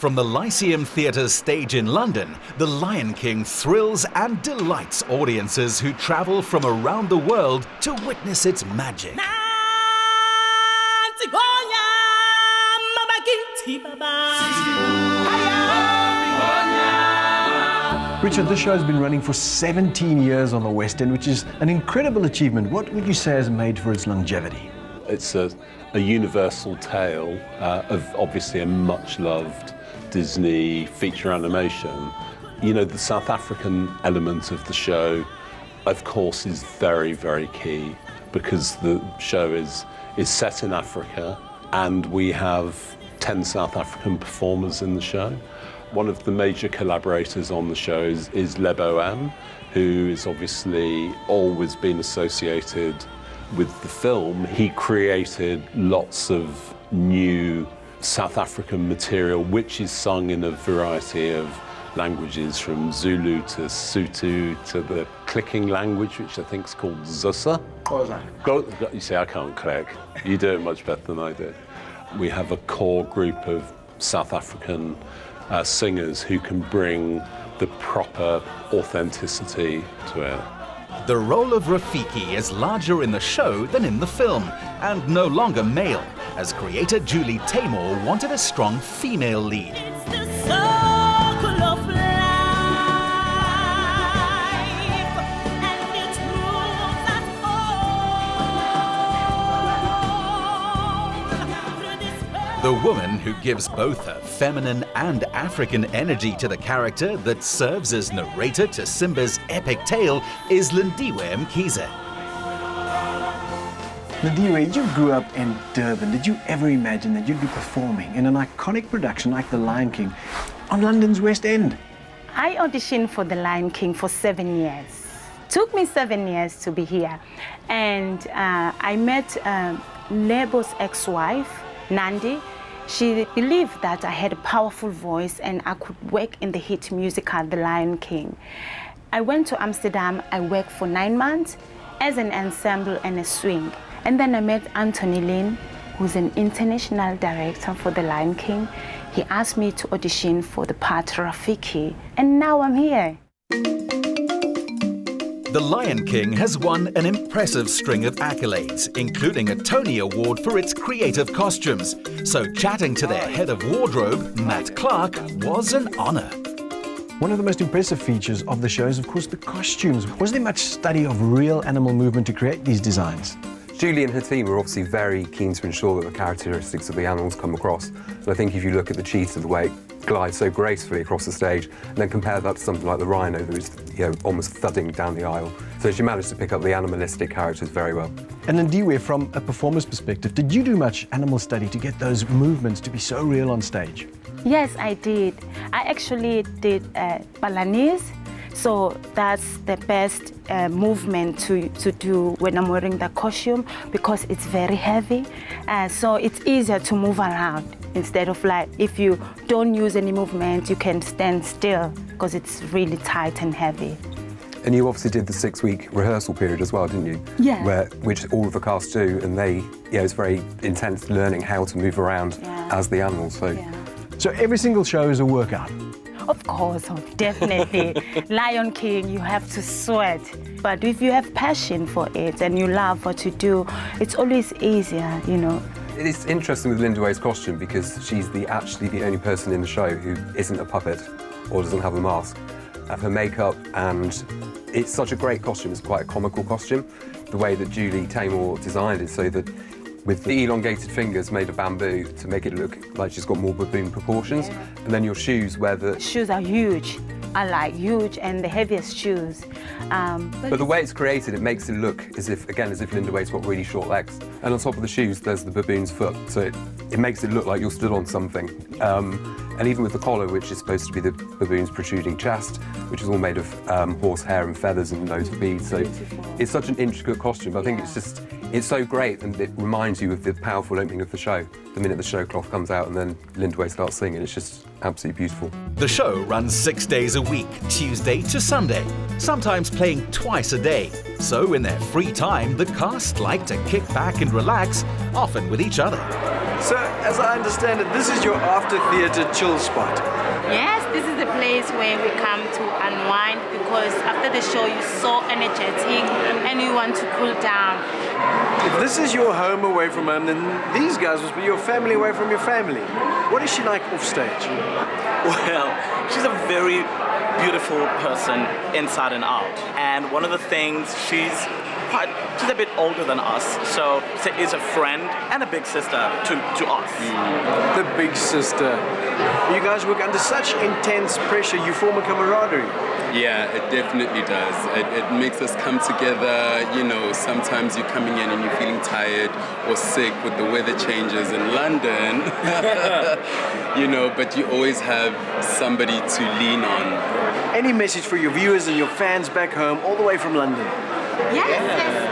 From the Lyceum Theatre stage in London, The Lion King thrills and delights audiences who travel from around the world to witness its magic. Richard, this show has been running for 17 years on the West End, which is an incredible achievement. What would you say has made for its longevity? It's a universal tale of obviously a much-loved Disney feature animation. You know, the South African element of the show, of course, is very, very key because the show is set in Africa and we have 10 South African performers in the show. One of the major collaborators on the show is Lebo M, who is obviously always been associated with the film. He created lots of new South African material, which is sung in a variety of languages, from Zulu to Sotho to the clicking language, which I think is called Xhosa. What was that? You see, I can't click. You do it much better than I do. We have a core group of South African singers who can bring the proper authenticity to it. The role of Rafiki is larger in the show than in the film, and no longer male, as creator Julie Taymor wanted a strong female lead. It's the circle of life, and it moves us all through this world. The woman who gives both a feminine and African energy to the character that serves as narrator to Simba's epic tale is Lindiwe Mkhize. Lindiwe, you grew up in Durban. Did you ever imagine that you'd be performing in an iconic production like The Lion King on London's West End? I auditioned for The Lion King for 7 years. Took me 7 years to be here. And I met Lebo's ex-wife, Nandi. She believed that I had a powerful voice and I could work in the hit musical, The Lion King. I went to Amsterdam. I worked for 9 months as an ensemble and a swing. And then I met Anthony Lynn, who's an international director for The Lion King. He asked me to audition for the part Rafiki, and now I'm here. The Lion King has won an impressive string of accolades, including a Tony Award for its creative costumes. So chatting to their head of wardrobe, Matt Clark, was an honor. One of the most impressive features of the show is, of course, the costumes. Was there much study of real animal movement to create these designs? Julie and her team are obviously very keen to ensure that the characteristics of the animals come across. And I think if you look at the cheetah, the way it glides so gracefully across the stage, and then compare that to something like the rhino, who's almost thudding down the aisle. So she managed to pick up the animalistic characters very well. And Lindiwe, from a performer's perspective, did you do much animal study to get those movements to be so real on stage? Yes, I did. I actually did Balinese. So that's the best movement to do when I'm wearing the costume, because it's very heavy. So it's easier to move around instead of, like, if you don't use any movement, you can stand still because it's really tight and heavy. And you obviously did the 6-week rehearsal period as well, didn't you? Yeah. Which all of the cast do, and it's very intense learning how to move around as the animals. So every single show is a workout? Of course, definitely. Lion King, you have to sweat. But if you have passion for it and you love what you do, it's always easier, you know. It's interesting with Lindiwe's costume because she's actually the only person in the show who isn't a puppet or doesn't have a mask. Her makeup, and it's such a great costume. It's quite a comical costume. The way that Julie Taymor designed it, so that with the elongated fingers made of bamboo to make it look like she's got more baboon proportions. And then your shoes, where the shoes are huge. I like huge and the heaviest shoes. But the way it's created, it makes it look as if Lindiwe's got really short legs. And on top of the shoes, there's the baboon's foot. So it makes it look like you're stood on something. And even with the collar, which is supposed to be the baboon's protruding chest, which is all made of horse hair and feathers and loads of beads. So it's such an intricate costume. I think it's so great, and it reminds you of the powerful opening of the show. The minute the show cloth comes out and then Lindiwe starts singing, it's just absolutely beautiful. The show runs 6 days a week, Tuesday to Sunday, sometimes playing twice a day. So in their free time, the cast like to kick back and relax, often with each other. So, as I understand it, this is your after-theatre chill spot. Yes, this is the place where we come to unwind because after the show you're so energetic and you want to cool down. If this is your home away from home, then these guys must be your family away from your family. What is she like off stage? Well, she's a very beautiful person inside and out. And one of the things, she's a bit older than us, so she is a friend and a big sister to us. The big sister. You guys work under such intense pressure, you form a camaraderie. Yeah, it definitely does. It makes us come together. You know, sometimes you're coming in and you're feeling tired or sick with the weather changes in London. You know, but you always have somebody to lean on. Any message for your viewers and your fans back home, all the way from London? Yes.